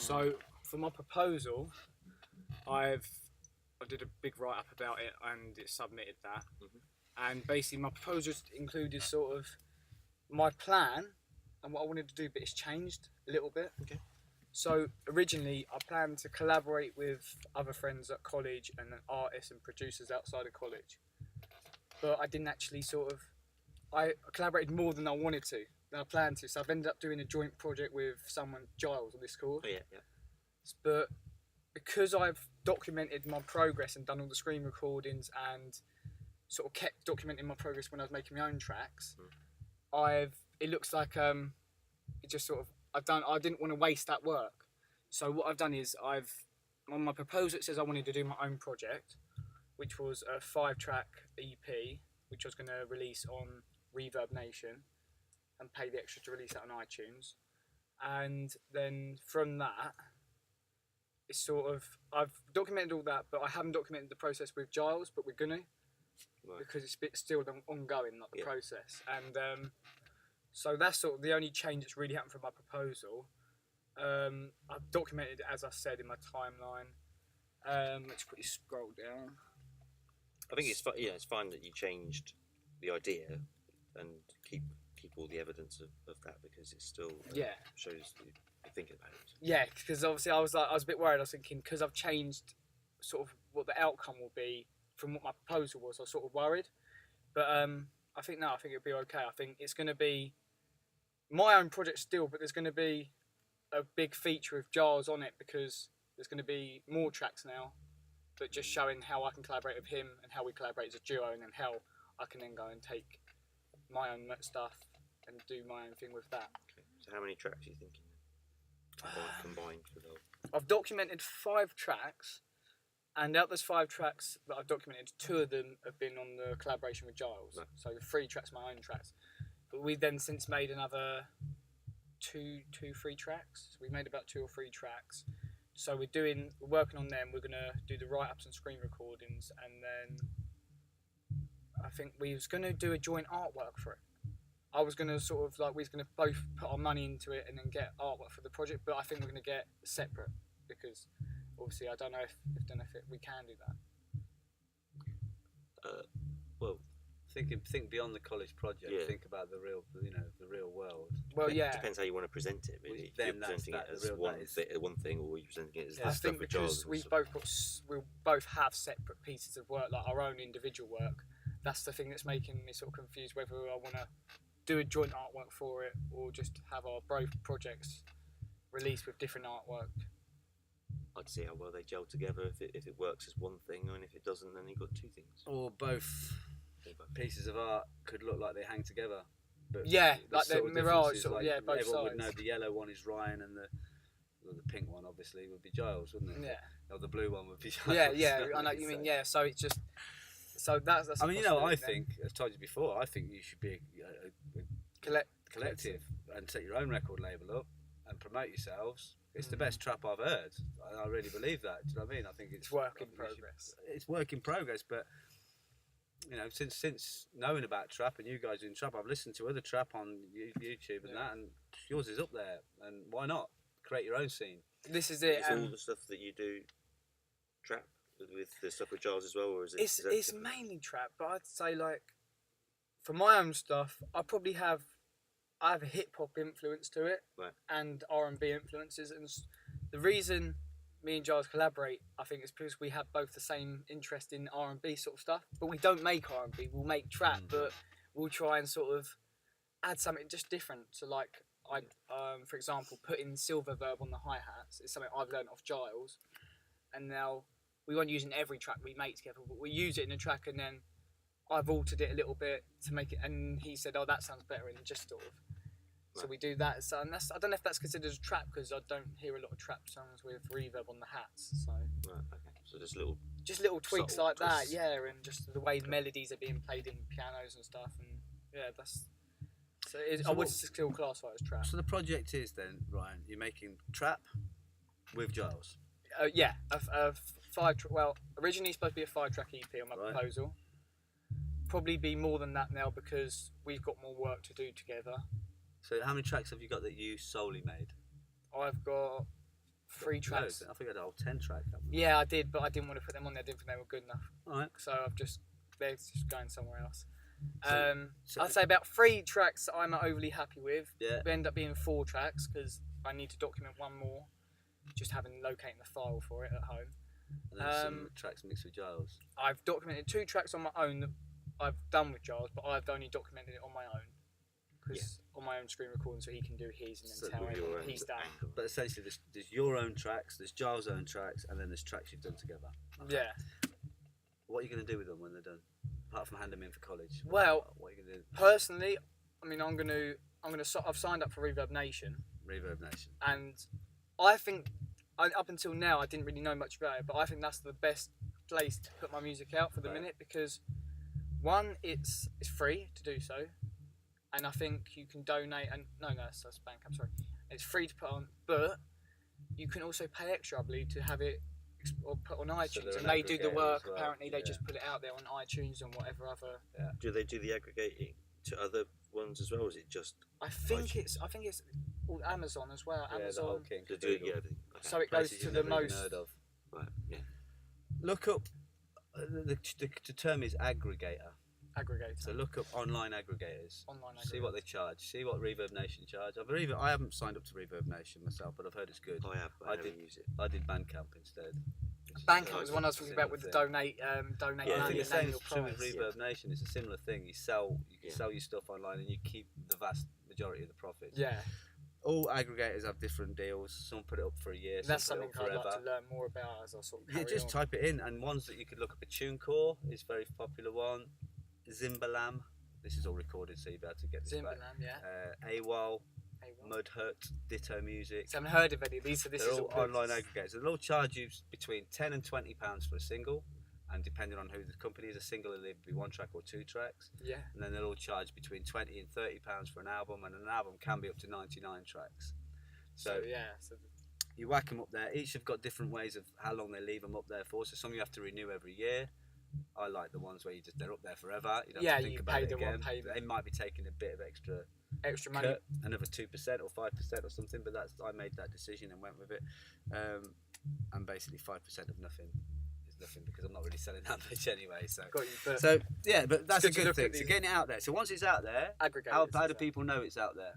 So for my proposal, I did a big write up about it and it submitted that. And basically my proposal just included sort of my plan and what I wanted to do, but it's changed a little bit. Okay. So originally I planned to collaborate with other friends at college and then artists and producers outside of college, but I didn't actually I collaborated more than I wanted to, than I planned to. So I've ended up doing a joint project with someone, Giles, on this course. Oh yeah. But because I've documented my progress and done all the screen recordings and sort of kept documenting my progress when I was making my own tracks, it looks like it just sort of I didn't want to waste that work. So what I've done is on my proposal it says I wanted to do my own project, which was a 5-track EP, which I was going to release on Reverb Nation and pay the extra to release that on iTunes. And then from that, it's sort of, I've documented all that, but I haven't documented the process with Giles, but we're gonna, because it's still ongoing, like the process. And so that's sort of the only change that's really happened from my proposal. I've documented it, as I said, in my timeline. Let's quickly scroll down. I think it's fine that you changed the idea and keep all the evidence of that, because it still shows that you're thinking about it. Yeah, because obviously I was a bit worried. I was thinking, because I've changed sort of what the outcome will be from what my proposal was, I was sort of worried. But I think it'll be okay. I think it's going to be my own project still, but there's going to be a big feature of Giles on it, because there's going to be more tracks now, but just showing how I can collaborate with him and how we collaborate as a duo, and then how I can then go and take my own stuff and do my own thing with that. Okay. So how many tracks are you thinking combined for the? I've documented 5 tracks, and out of those 5 tracks that I've documented, 2 of them have been on the collaboration with Giles. Right. So the 3 tracks, my own tracks. But we've then since made another 3 tracks. So we've made about 2 or 3 tracks. So we're working on them. We're gonna do the write-ups and screen recordings, and then I think we was gonna do a joint artwork for it. I was gonna sort of we was gonna both put our money into it and then get artwork for the project, but I think we're gonna get separate, because obviously I don't know if we can do that. Well, think beyond the college project. Yeah. Think about the real world. Well, it yeah. depends how you want to present it. Really, if you're Then presenting it as one thing, or you're presenting it as I the stuff think with because Giles. we both have separate pieces of work, like our own individual work. That's the thing that's making me sort of confused whether I want to do a joint artwork for it or just have our both projects released with different artwork. I'd see how well they gel together if it works as one thing, and if it doesn't, then you've got 2 things. Or both pieces of art could look like they hang together. But yeah, like the mirage, both everyone sides. would know the yellow one is Ryan, and the pink one obviously would be Giles, wouldn't it? Yeah. Or the blue one would be Giles. Yeah, I know what you mean. Yeah, so it's just that's. I mean, I think, as I told you before, I think you should be a collective and set your own record label up and promote yourselves. It's the best trap I've heard. I really believe that. Do you know what I mean? I think it's work in progress. It's work in progress, but since knowing about trap and you guys doing trap, I've listened to other trap on YouTube and that, and yours is up there. And why not create your own scene? This is it. Is all the stuff that you do trap with the stuff with Giles as well, or is it? It's mainly trap, but I'd say for my own stuff, I have a hip hop influence to it, right, and R&B influences, and the reason me and Giles collaborate, I think, is because we have both the same interest in R&B sort of stuff, but we don't make R&B. We'll make trap, but we'll try and sort of add something just different. So for example, putting silver verb on the hi-hats is something I've learned off Giles, and now we won't use it in every track we make together, but we use it in a track, and then I've altered it a little bit to make it, and he said, "Oh, that sounds better," and just sort of. Right. So we do that. So, and I don't know if that's considered a trap, because I don't hear a lot of trap songs with reverb on the hats. So. Right. Okay. So just little tweaks like twists. that, yeah, and just the way melodies are being played in pianos and stuff, and yeah, that's. So I would still classify it as trap. So the project is then, Ryan, you're making trap with Giles. Yeah, originally it's supposed to be a 5-track EP on my proposal. Probably be more than that now, because we've got more work to do together. So how many tracks have you got that you solely made? I've got 3 tracks. No, I think I had a whole 10 track. Yeah, I did, but I didn't want to put them on there. I didn't think they were good enough. Alright. So they're just going somewhere else. So I'd say about 3 tracks that I'm not overly happy with. Yeah. They end up being 4 tracks because I need to document one more. Just locating the file for it at home. And then some tracks mixed with Giles. I've documented 2 tracks on my own that I've done with Giles, but I've only documented it on my own. Because on my own screen recording, so he can do his and then tell him what he's done. But essentially, there's your own tracks, there's Giles' own tracks, and then there's tracks you've done together. Okay. Yeah. What are you going to do with them when they're done? Apart from hand them in for college. Well, what are you going to do? Personally, I mean, I've signed up for Reverb Nation. Reverb Nation. And I think, up until now, I didn't really know much about it, but I think that's the best place to put my music out for the minute because, one, it's free to do so. And I think you can donate, and no, that's Bandcamp, sorry. It's free to put on, but you can also pay extra, I believe, to have it or put on iTunes. So and they do the work, well. apparently, they just put it out there on iTunes and whatever other. Yeah. Do they do the aggregating to other ones as well, or is it just I think iTunes? it's all Amazon as well. Yeah, the Amazon. whole king. to do everything? Okay. So it goes Places to you've the never even most. heard of. Right, yeah. Look up, the term is aggregator. Aggregator. So look up online aggregators. Online See what they charge. See what Reverb Nation charge. I haven't signed up to Reverb Nation myself, but I've heard it's good. I have. I never use it. I did Bandcamp instead. Bandcamp was one I was talking about with the donate Yeah, I money think and the same annual is true with price. Reverb Nation. It's a similar thing. You can sell your stuff online and you keep the vast majority of the profits. Yeah, All aggregators have different deals. Some put it up for a year. that's some something put it I'd up forever. like to learn more about as I sort of Yeah, carry just on. type it in, and ones that you could look up. A TuneCore is a very popular one. Zimbalam. This is all recorded, so you'll be able to get this back. Zimbalam, yeah. AWOL, Hey, what? Mudhut, Ditto Music. So I haven't heard of any of these, so this They're is all all online aggregators. They'll all charge you between £10 and £20 for a single, and depending on who the company is, a single will either be 1 track or 2 tracks. Yeah. And then they'll all charge between £20 and £30 for an album, and an album can be up to 99 tracks. So yeah. So you whack them up there. Each have got different ways of how long they leave them up there for. So some you have to renew every year. I like the ones where they're up there forever. You don't have to think you about pay it the again. one payment. They might be taking a bit of extra money. cut, another 2% or 5% or something, but I made that decision and went with it. And basically 5% of nothing is nothing because I'm not really selling that much anyway. So Got you, but so yeah, but that's a good to good look thing. at So these getting it out there. So once it's out there, aggregators. how do people know it's out there?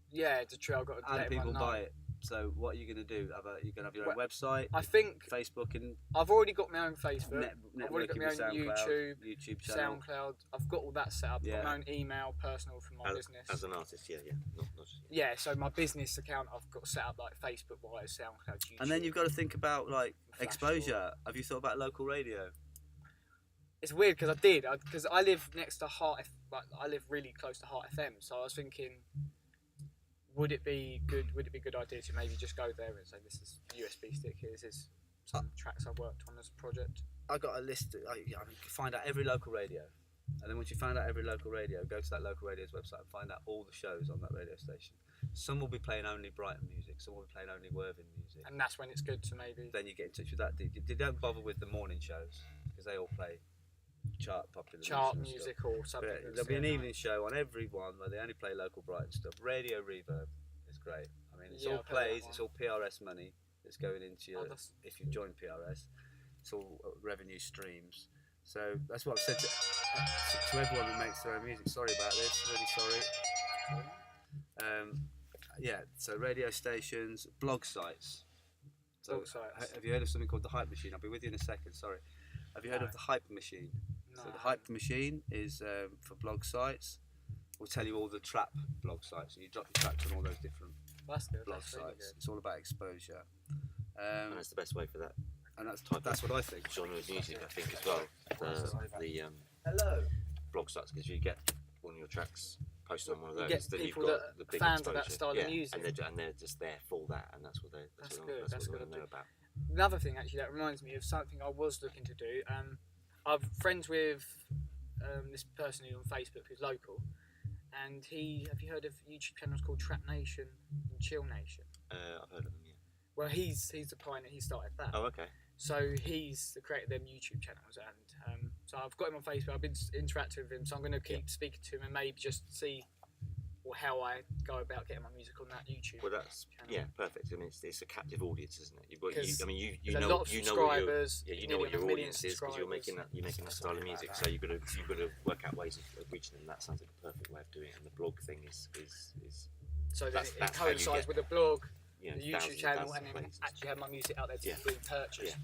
Yeah, it's true. I've got to How do let people everyone know. buy it? So what are you going to do? You're going to have your own website, I think Facebook, and I've already got my own Facebook. I've already got networking my with own SoundCloud, YouTube YouTube channel. SoundCloud. I've got all that set up. I've Yeah. got my own email, personal for my business. As an artist, yeah. Not just, Yeah, so my business account I've got set up like Facebook wise, SoundCloud, YouTube. And then you've got to think about like Flash exposure. Have you thought about local radio? It's weird because because I live next to I live really close to Heart FM, so I was thinking, would it be a good idea to maybe just go there and say this is USB stick here, this is some tracks I've worked on as a project. I got a list. You can find out every local radio, and then once you find out every local radio, go to that local radio's website and find out all the shows on that radio station. Some will be playing only Brighton music, some will be playing only Worthing music. And that's when it's good to maybe. Then you get in touch with that. They don't bother with the morning shows because they all play popular music or something. But there'll be an evening show on every one where they only play local Brighton stuff. Radio Reverb is great. I mean, it's all I've heard that plays, one. it's all PRS money that's going into your. that's If you join PRS, it's all revenue streams. So that's what I've said to everyone that makes their own music. Sorry about this, really sorry. Yeah, so radio stations, blog sites. So Blog sites. have you heard of something called the Hype Machine? I'll be with you in a second. Sorry. Have you heard of the Hype Machine? No. So the Hype Machine is for blog sites. We'll tell you all the trap blog sites, and you drop your tracks on all those different That's good. blog That's really sites. good. It's all about exposure, and that's the best way for that and type that's of what I think. genre of music, I think, as well. The Hello. blog sites, because you get one of your tracks posted on one of You those, get then you've people got that the are big fans of that exposure. style of Yeah, music. and they're just there for that, and that's what they That's what good, That's that's what good. they know about. Another thing actually that reminds me of something I was looking to do. I'm friends with this person who's on Facebook who's local, and have you heard of YouTube channels called Trap Nation and Chill Nation? I've heard of them, yeah. Well, he's the pioneer. He started that. Oh, okay. So he's the creator of them YouTube channels, and so I've got him on Facebook. I've been interacting with him, so I'm going to keep speaking to him and maybe just see or how I go about getting my music on that YouTube. Well, that's channel. perfect. I mean, it's a captive audience, isn't it? You've got, Because I mean, you there's a know, lot of you know what your, subscribers, you know what your nearly 1 million audience is because you're making that style of music. So you've got to work out ways of reaching them. That sounds like a perfect way of doing it. And the blog thing is so then that's it how you coincides get, with the blog, you know, the YouTube channel, and then places. actually have my music out there to be purchased.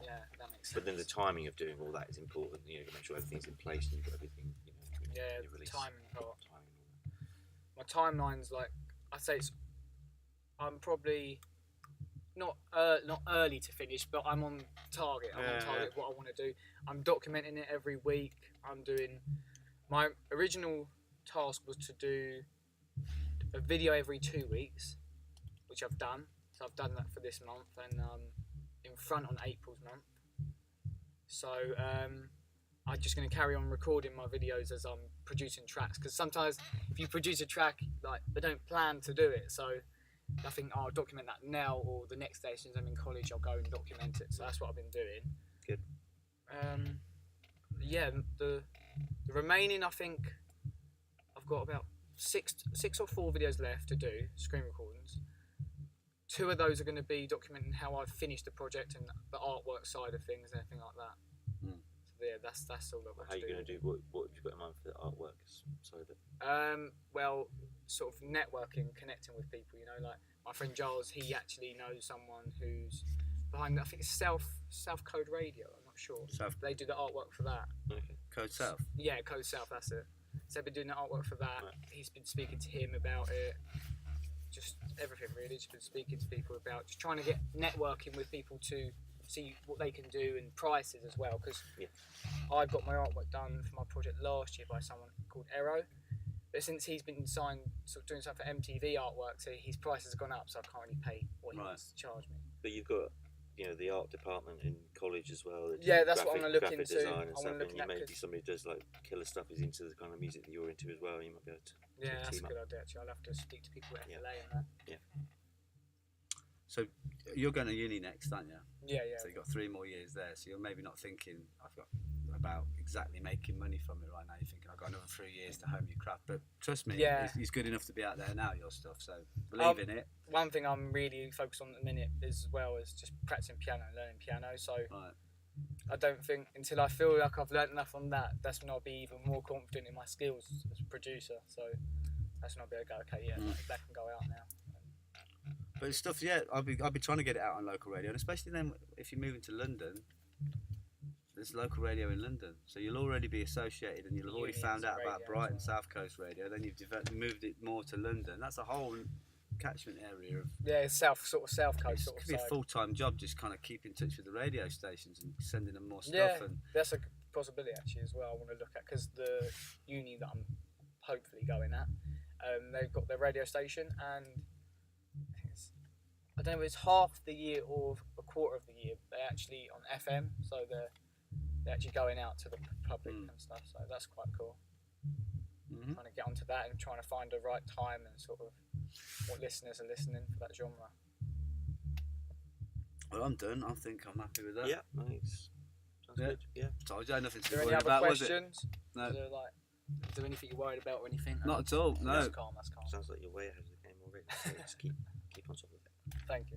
Yeah, that makes sense. But then the timing of doing all that is important. You know, to make sure everything's in place and you've got everything. You know, yeah, your release, timing part. timing and all that. My timeline's like, I'd say I'm probably not early to finish, but I'm on target. I'm on target what I want to do. I'm documenting it every week. I'm doing, my original task was to do a video every 2 weeks, which I've done. So I've done that for this month, and in front on April's month. So I'm just going to carry on recording my videos as I'm producing tracks, because sometimes if you produce a track, like, they don't plan to do it, so I think I'll document that now, or the next day since I'm in college I'll go and document it. So that's what I've been doing. Good. Yeah, the remaining, I think I've got about six or 4 videos left to do, screen recordings. 2 of those are going to be documenting how I've finished the project and the artwork side of things and everything like that. So yeah, that's all I've got How are you going to do? What have you got in mind for the artwork side of it? Well, sort of networking, connecting with people. You know, like my friend Giles, he actually knows someone who's behind. I think it's South Code Radio. I'm not sure. They do the artwork for that. Okay. Code South. Yeah, Code South. That's it. So they've been doing the artwork for that. Right. He's been speaking to him about it. Just everything really. Just been speaking to people about just trying to get networking with people to see what they can do and prices as well. Because I got my artwork done for my project last year by someone called Ero. But since he's been signed, sort of doing stuff for MTV artwork, so his prices have gone up, so I can't really pay what he wants to charge me. But you've got, you know, the art department in college as well. Yeah, that's what I'm going to look graphic into. Design and I want to look and at that. maybe somebody who does like killer stuff is into the kind of music that you're into as well. You might be able to. Yeah, that's a team good up. idea. Actually, I'll have to speak to people at FLA and that. So you're going to uni next, aren't you? Yeah, yeah. So you've got 3 more years there. So you're maybe not thinking I've got about exactly making money from it right now. You're thinking I've got another 3 years to hone your craft. But trust me, it's good enough to be out there now, your stuff. So believe in it. One thing I'm really focused on at the minute as well is just practicing piano and learning piano. So I don't think until I feel like I've learnt enough on that, that's when I'll be even more confident in my skills as a producer. So that's when I'll be able to go, okay, that can go out now. But it's stuff, I'll be trying to get it out on local radio, and especially then if you're moving to London, there's local radio in London, so you'll already be associated, and you'll have already found out about Brighton South Coast Radio. Then you've moved it more to London. That's a whole catchment area of South Coast. It could be a full-time job, just kind of keep in touch with the radio stations and sending them more stuff. Yeah, and that's a possibility actually as well. I want to look at, because the uni that I'm hopefully going at, they've got their radio station, and I don't know, it's half the year or a quarter of the year they're actually on FM, so they're actually going out to the public and stuff, so that's quite cool. Trying to get onto that and trying to find the right time and sort of what listeners are listening for that genre. Well, I'm done. I think I'm happy with that. Yeah, nice. Sounds good. Yeah. Told you, nothing to Is there worry any other about, questions? No. Is there anything you're worried about or anything? Not at all. No. That's calm. Sounds like you're way ahead of the game already. So just keep on top of it. Thank you.